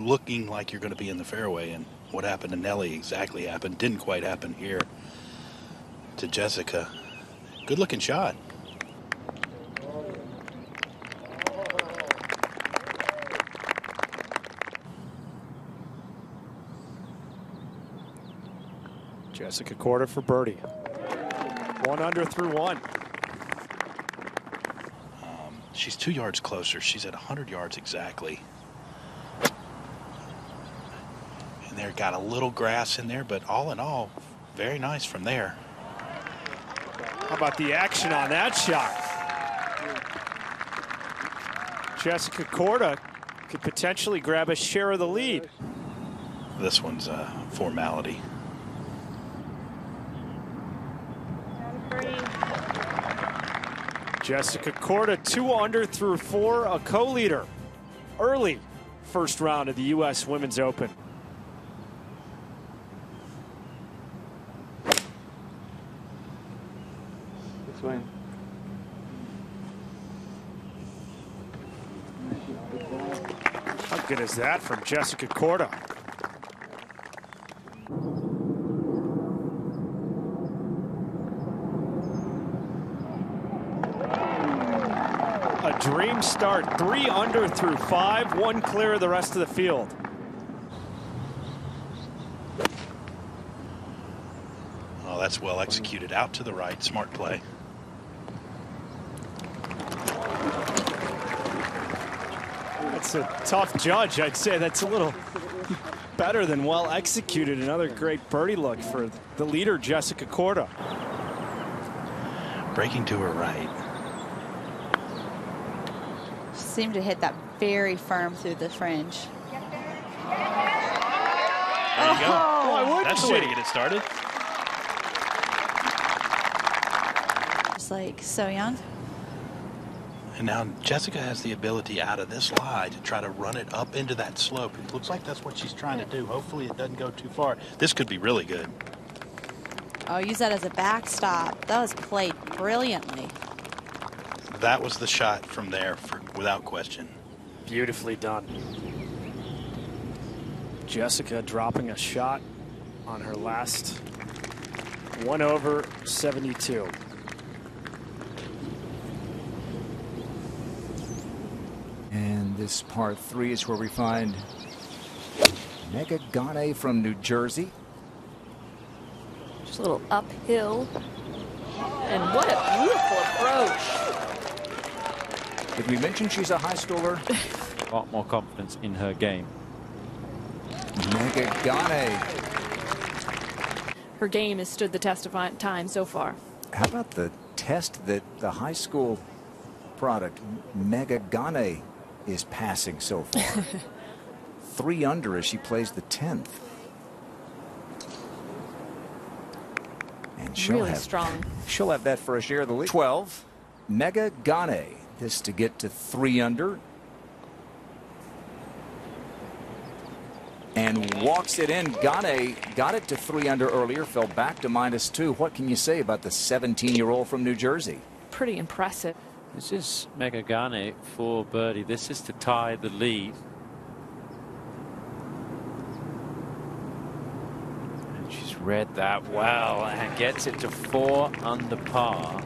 looking like you're going to be in the fairway, and what happened to Nelly exactly happened. Didn't quite happen here to Jessica. Good looking shot. Jessica Korda for birdie. 1 under through 1. She's 2 yards closer. She's at 100 yards exactly. And there got a little grass in there, but all in all, very nice from there. How about the action on that shot? Jessica Korda could potentially grab a share of the lead. This one's a formality. Jessica Korda 2 under through 4, a co-leader. Early first round of the U.S. Women's Open. This way. How good is that from Jessica Korda? A dream start, 3 under through 5, 1 clear of the rest of the field. Oh, that's well executed. Out to the right. Smart play. That's a tough judge. I'd say that's a little better than well executed. Another great birdie look for the leader, Jessica Korda. Breaking to her right. Seemed to hit that very firm through the fringe. There you go. Why That's the way to get it started. Just like so young. And now Jessica has the ability out of this lie to try to run it up into that slope. It looks like that's what she's trying to do. Hopefully it doesn't go too far. This could be really good. Oh, use that as a backstop. That was played brilliantly. That was the shot from there, without question. Beautifully done. Jessica dropping a shot on her last 1 over 72. And this par 3 is where we find Megan Ganne from New Jersey. Just a little uphill. And what a beautiful approach. Did we mention she's a high schooler? A lot more confidence in her game. Megan Ganne. Her game has stood the test of time so far. How about the test that the high school product, Megan Ganne, is passing so far? 3 under as she plays the 10th. And she'll Really have, strong. She'll have that for a share of the lead. 12. Megan Ganne. This to get to 3 under. And walks it in. Ganne got it to 3 under earlier, fell back to -2. What can you say about the 17-year-old from New Jersey? Pretty impressive. This is Megan Ganne for birdie. This is to tie the lead. And she's read that well and gets it to 4 under par.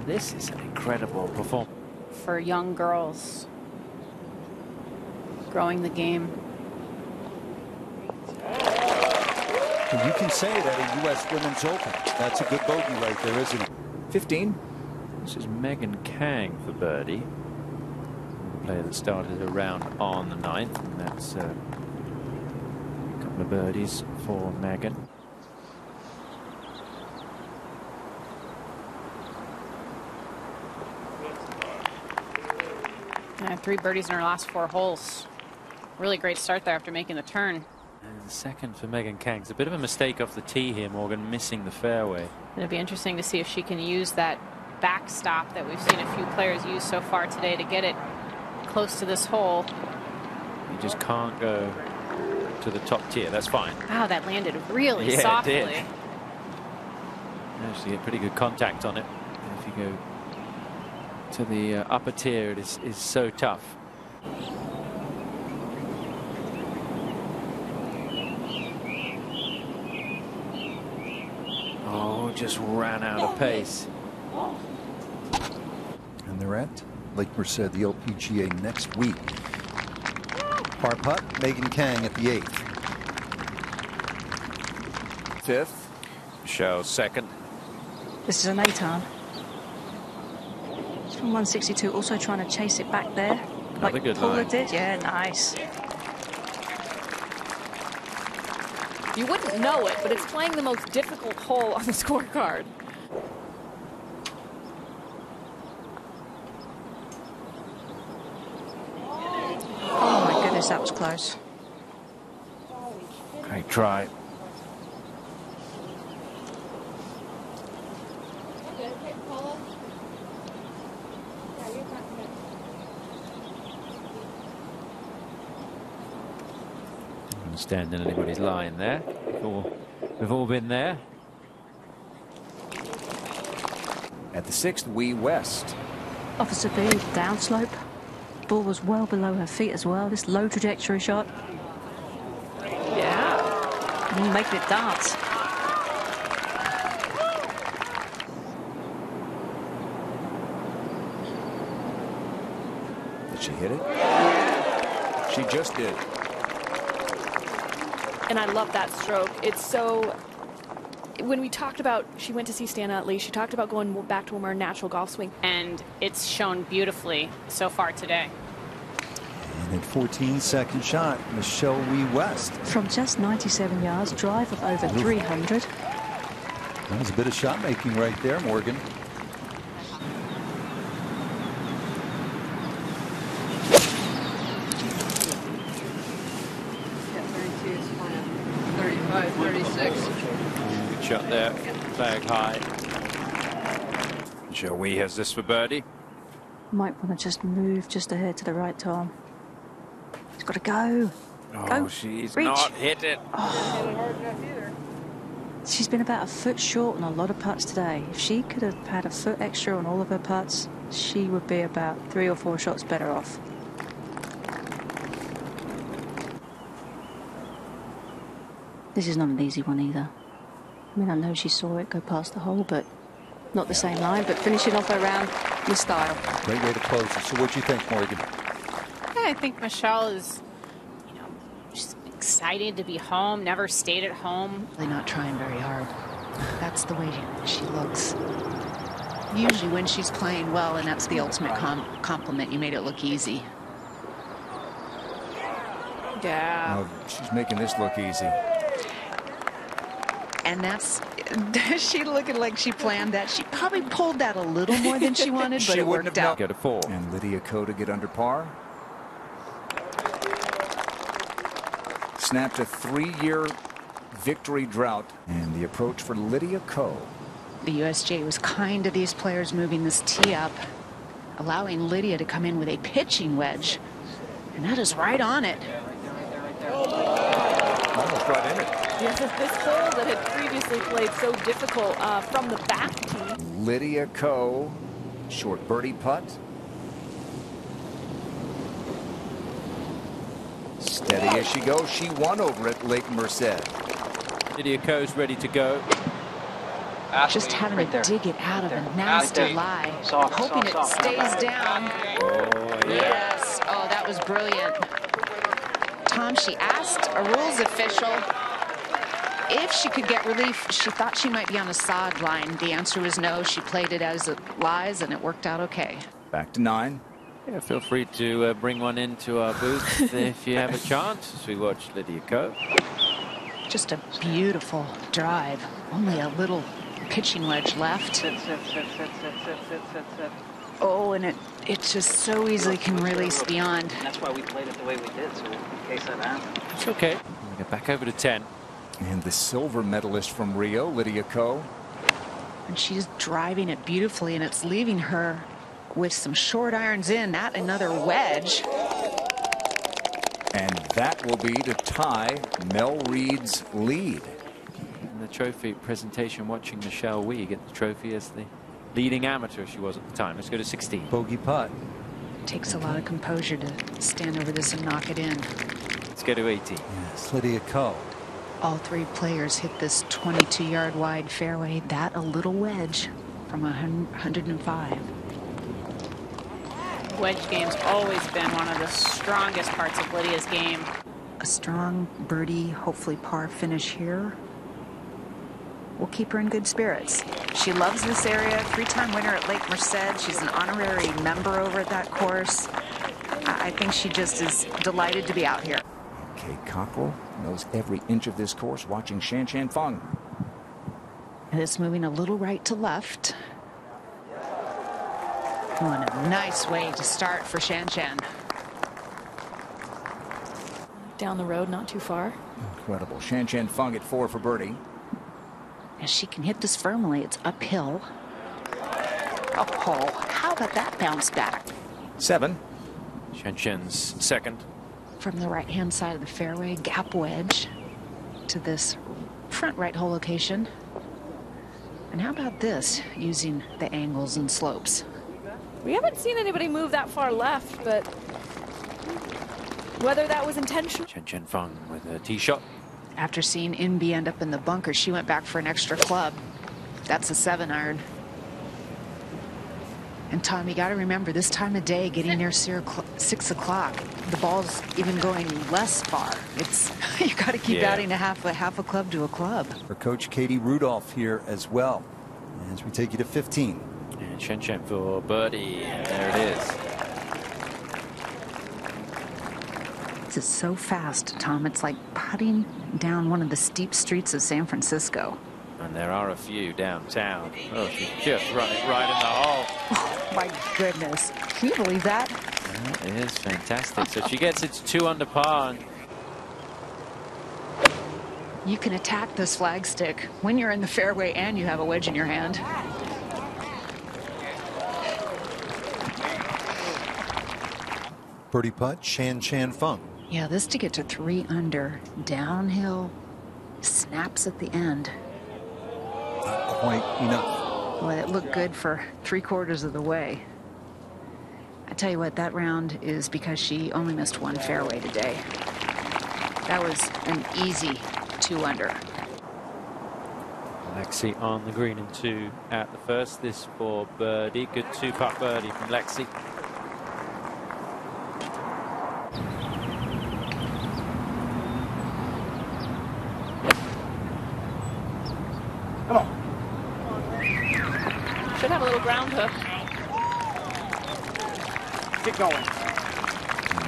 This is an incredible performance. For young girls, growing the game. And you can say that a U.S. Women's Open. That's a good bogey right there, isn't it? 15. This is Megan Kang for birdie. The player that started her round on the 9th. And that's a couple of birdies for Megan. And 3 birdies in her last 4 holes. Really great start there after making the turn. And the second for Megan Kang. It's a bit of a mistake off the tee here, Morgan, missing the fairway. It'll be interesting to see if she can use that backstop that we've seen a few players use so far today to get it close to this hole. You just can't go to the top tier. That's fine. Wow, that landed really Yeah, softly. it did. Actually, get pretty good contact on it. And if you go to the upper tier, it is so tough. just ran out of pace. And they're at Lake Merced, the LPGA, next week. Par putt, Megan Kang at the 8th. 5th. Michelle second. This is an 8-iron. It's from 162, also trying to chase it back there. Another Like good Paula line. did. Yeah, nice. You wouldn't know it, but it's playing the most difficult hole on the scorecard. Oh my goodness, that was close. Great try. Stand in anybody's line there. We've all been there. At the 6th, Wee West. Officer B, downslope. Ball was well below her feet as well. This low trajectory shot. Yeah. Making it dance. Did she hit it? She just did. And I love that stroke. It's so... When we talked about, she went to see Stan Utley, she talked about going back to a more natural golf swing. And it's shown beautifully so far today. And at 14, second shot, Michelle Wee West. From just 97 yards, drive of over 300. That was a bit of shot making right there, Morgan. Good shot there. Flag high. Joey has this for birdie. Might want to just move just ahead to the right, Tom. It's got to go. Oh, Go. she's Reach. not hit it. She's been about a foot short on a lot of putts today. If she could have had a foot extra on all of her putts, she would be about 3 or 4 shots better off. This is not an easy one either. I mean, I know she saw it go past the hole, but not the same line. But finishing off her round with style. Great way to close it. So what do you think, Morgan? Yeah, I think Michelle is, just excited to be home, never stayed at home. Really not trying very hard. That's the way she looks. Usually when she's playing well, and that's the ultimate compliment, you made it look easy. Yeah. Oh, she's making this look easy. And that's, she looking like she planned that. She probably pulled that a little more than she wanted, but She it wouldn't worked have out. Get a 4. And Lydia Ko to get under par. Snapped a 3-year victory drought. And the approach for Lydia Ko. The USGA was kind to these players moving this tee up, allowing Lydia to come in with a pitching wedge. And that is right on it. Almost right in it. Yes, this hole that had previously played so difficult from the back tee. Lydia Ko, short birdie putt. Steady as she goes. She won over at Lake Merced. Lydia Ko's ready to go. Just having to dig it out of a nasty lie. Hoping it stays down. Oh, yeah. Yes. Oh, that was brilliant. Tom, she asked a rules official if she could get relief. She thought she might be on a sod line. The answer was no. She played it as it lies, and it worked out okay. Back to 9. Yeah, feel free to bring one into our booth if you have a chance as we watch Lydia Ko. Just a beautiful drive. Only a little pitching wedge left. Oh, and it just so easily can release beyond. And that's why we played it the way we did, so in case that happened. It's okay. We'll get back over to 10. And the silver medalist from Rio, Lydia Ko. And she's driving it beautifully, and it's leaving her with some short irons in. That another wedge. And that will be to tie Mel Reed's lead. In the trophy presentation, watching Michelle Wee get the trophy as the leading amateur she was at the time. Let's go to 16. Bogey putt. Takes a lot of composure to stand over this and knock it in. Let's go to 18. Yes, Lydia Ko. All three players hit this 22-yard wide fairway. That a little wedge from 105. Wedge game's always been one of the strongest parts of Lydia's game. A strong birdie, hopefully par finish here will keep her in good spirits. She loves this area. 3-time winner at Lake Merced. She's an honorary member over at that course. I think she just is delighted to be out here. Kay Cockrell knows every inch of this course, watching Shan Shan Feng. And it's moving a little right to left. Oh, and a nice way to start for Shan Shan. Down the road, not too far. Incredible. Shan Shan Feng at 4 for birdie. As she can hit this firmly, it's uphill. Oh, how about that bounce back? 7. Shan Shan's second. From the right-hand side of the fairway, gap wedge to this front right hole location. And how about this, using the angles and slopes? We haven't seen anybody move that far left, but whether that was intentional. Shan Shan Feng with a tee shot. After seeing Inby end up in the bunker, she went back for an extra club. That's a 7-iron. And Tom, you got to remember, this time of day, getting near 6 o'clock, the ball's even going less far. It's you got to keep adding a half a club to a club. Our coach Katie Rudolph here as well, as we take you to 15. And Shan Shan for birdie, and there it is. This is so fast, Tom. It's like putting down one of the steep streets of San Francisco. And there are a few downtown. Oh, she just run it right in the hole. Oh, my goodness. Can you believe that? That is fantastic. So she gets it to 2 under par. And you can attack this flagstick when you're in the fairway and you have a wedge in your hand. Birdie putt, Shan Shan Feng. Yeah, this to get to 3 under, downhill, snaps at the end. Not quite enough. Well, it looked good for 3/4 of the way. I tell you what, that round is because she only missed 1 fairway today. That was an easy 2 under. Lexi on the green and 2 at the first. This for birdie. Good 2-putt birdie from Lexi. Should have a little ground hook. Get going.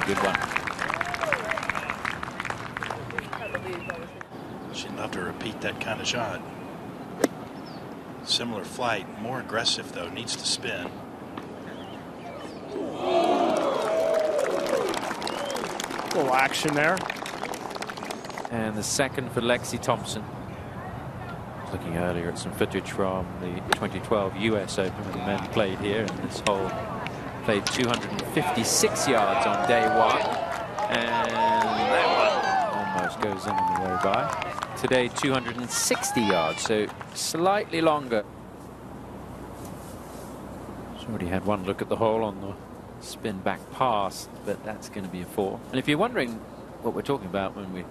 Good one. She'd love to repeat that kind of shot. Similar flight, more aggressive though, needs to spin. Little action there. And the second for Lexi Thompson. Looking earlier at some footage from the 2012 US Open when the men played here, and this hole played 256 yards on day 1, and that one almost goes in on the way by. Today 260 yards, so slightly longer. She's already had 1 look at the hole on the spin back pass, but that's going to be a 4. And if you're wondering what we're talking about when we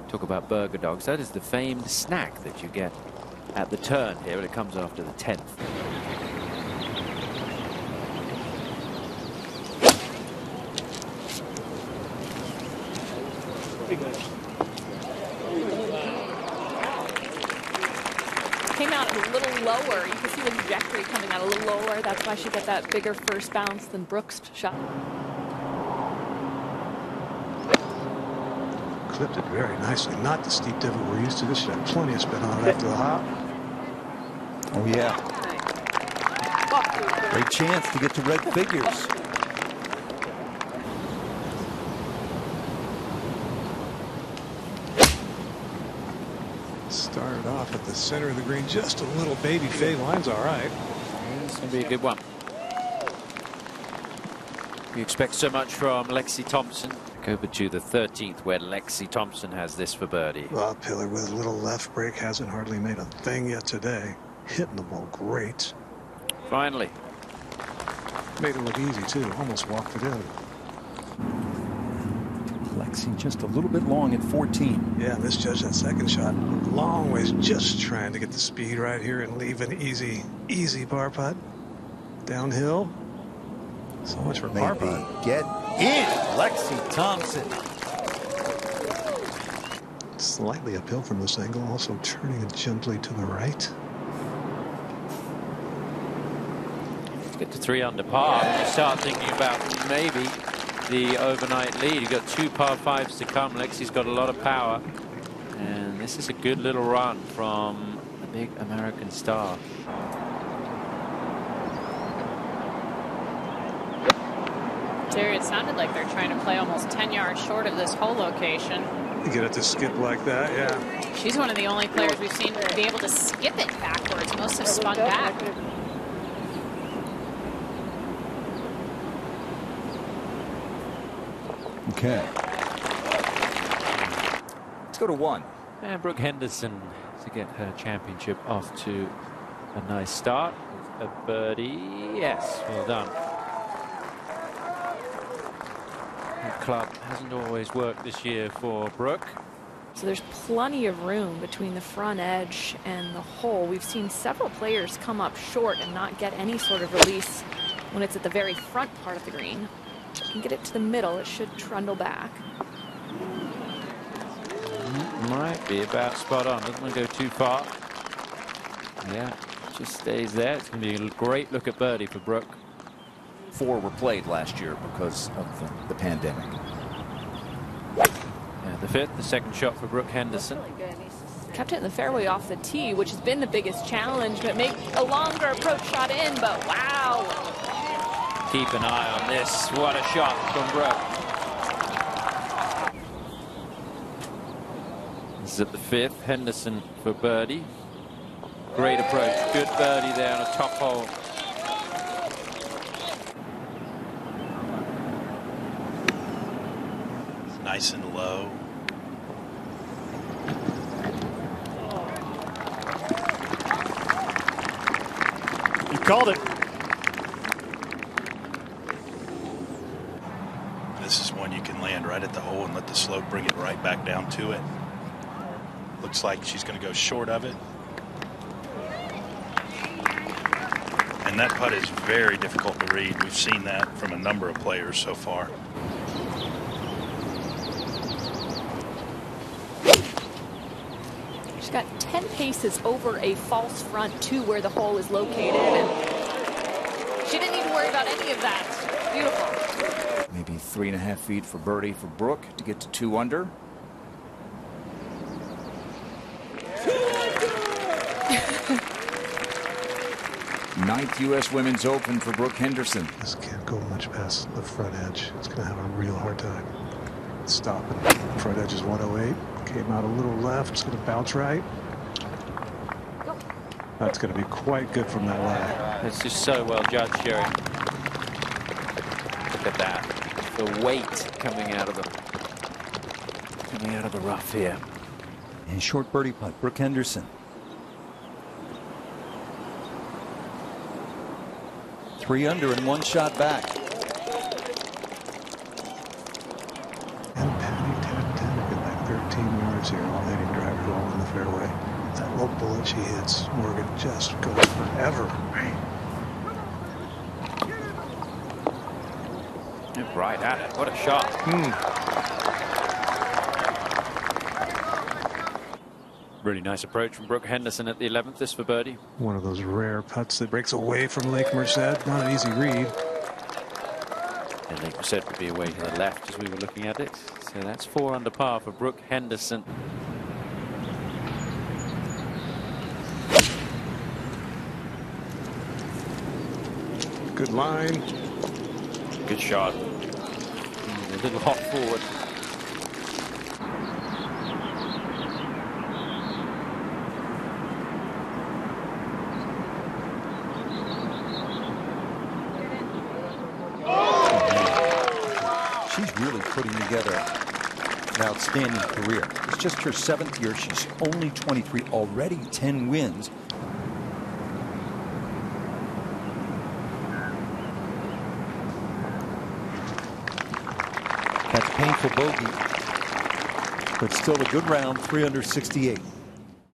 talk about burger dogs, that is the famed snack that you get at the turn here, but it comes after the 10th. Came out a little lower. You can see the trajectory coming out a little lower. That's why she got that bigger first bounce than Brooks' shot. Clipped it very nicely. Not the steep divot we're used to. This should have plenty of spin on it after the hop. Oh, yeah. Great chance to get to red figures. Started off at the center of the green. Just a little baby fade. Line's all right. It's going to be a good one. You expect so much from Lexi Thompson. Over to the 13th, where Lexi Thompson has this for birdie. Bob Pillar with a little left break. Hasn't hardly made a thing yet today. Hitting the ball great. Finally. Made it look easy, too. Almost walked it in. Lexi just a little bit long at 14. Yeah, misjudged that second shot. Long ways, just trying to get the speed right here and leave an easy par putt. Downhill. So much for par putt. Get in, Lexi Thompson. Slightly uphill from this angle, also turning it gently to the right. Get to 3 under par. You start thinking about maybe the overnight lead. You've got 2 par 5s to come. Lexi's got a lot of power. And this is a good little run from the big American star. Terry, it sounded like they're trying to play almost 10 yards short of this hole location. You get it to skip like that, yeah. She's one of the only players we've seen be able to skip it backwards. Most have spun back. Okay. Let's go to 1. And Brooke Henderson to get her championship off to a nice start. A birdie. Yes, well done. The club hasn't always worked this year for Brooke. So there's plenty of room between the front edge and the hole. We've seen several players come up short and not get any sort of release when it's at the very front part of the green. If you can get it to the middle, it should trundle back. Might be about spot on. Doesn't want to go too far. Yeah, just stays there. It's going to be a great look at birdie for Brooke. 4 were played last year because of the pandemic. Yeah, the 5th, the second shot for Brooke Henderson. Kept it in the fairway off the tee, which has been the biggest challenge, but make a longer approach shot in, but wow. Keep an eye on this. What a shot from Brooke. This is at the 5th. Henderson for birdie. Great approach. Good birdie there on a top hole. Nice and low. You called it. This is one you can land right at the hole and let the slope bring it right back down to it. Looks like she's going to go short of it. And that putt is very difficult to read. We've seen that from a number of players so far. She's got 10 paces over a false front to where the hole is located, and she didn't need to worry about any of that. Beautiful. Maybe 3.5 feet for birdie for Brooke to get to 2 under. Ninth U.S. Women's Open for Brooke Henderson. This can't go much past the front edge. It's going to have a real hard time stopping. Front edge is 108. Came out a little left. It's going to bounce right. That's going to be quite good from that lie. It's just so well judged, Jerry. Look at that. The weight coming out of the rough here. And short birdie putt, Brooke Henderson. 3 under and 1 shot back. And Patty Tanner get back 13 yards here, all hitting driver all in the fairway. That low bullet she hits, Morgan just goes forever. Right at it. What a shot. Really nice approach from Brooke Henderson at the 11th. This for birdie. One of those rare putts that breaks away from Lake Merced. Not an easy read. And Lake Merced would be away to the left as we were looking at it. So that's 4 under par for Brooke Henderson. Good line. Good shot. A little hop forward. She's really putting together an outstanding career. It's just her 7th year. She's only 23, already 10 wins. That's painful bogey. But still a good round, 3 under 68.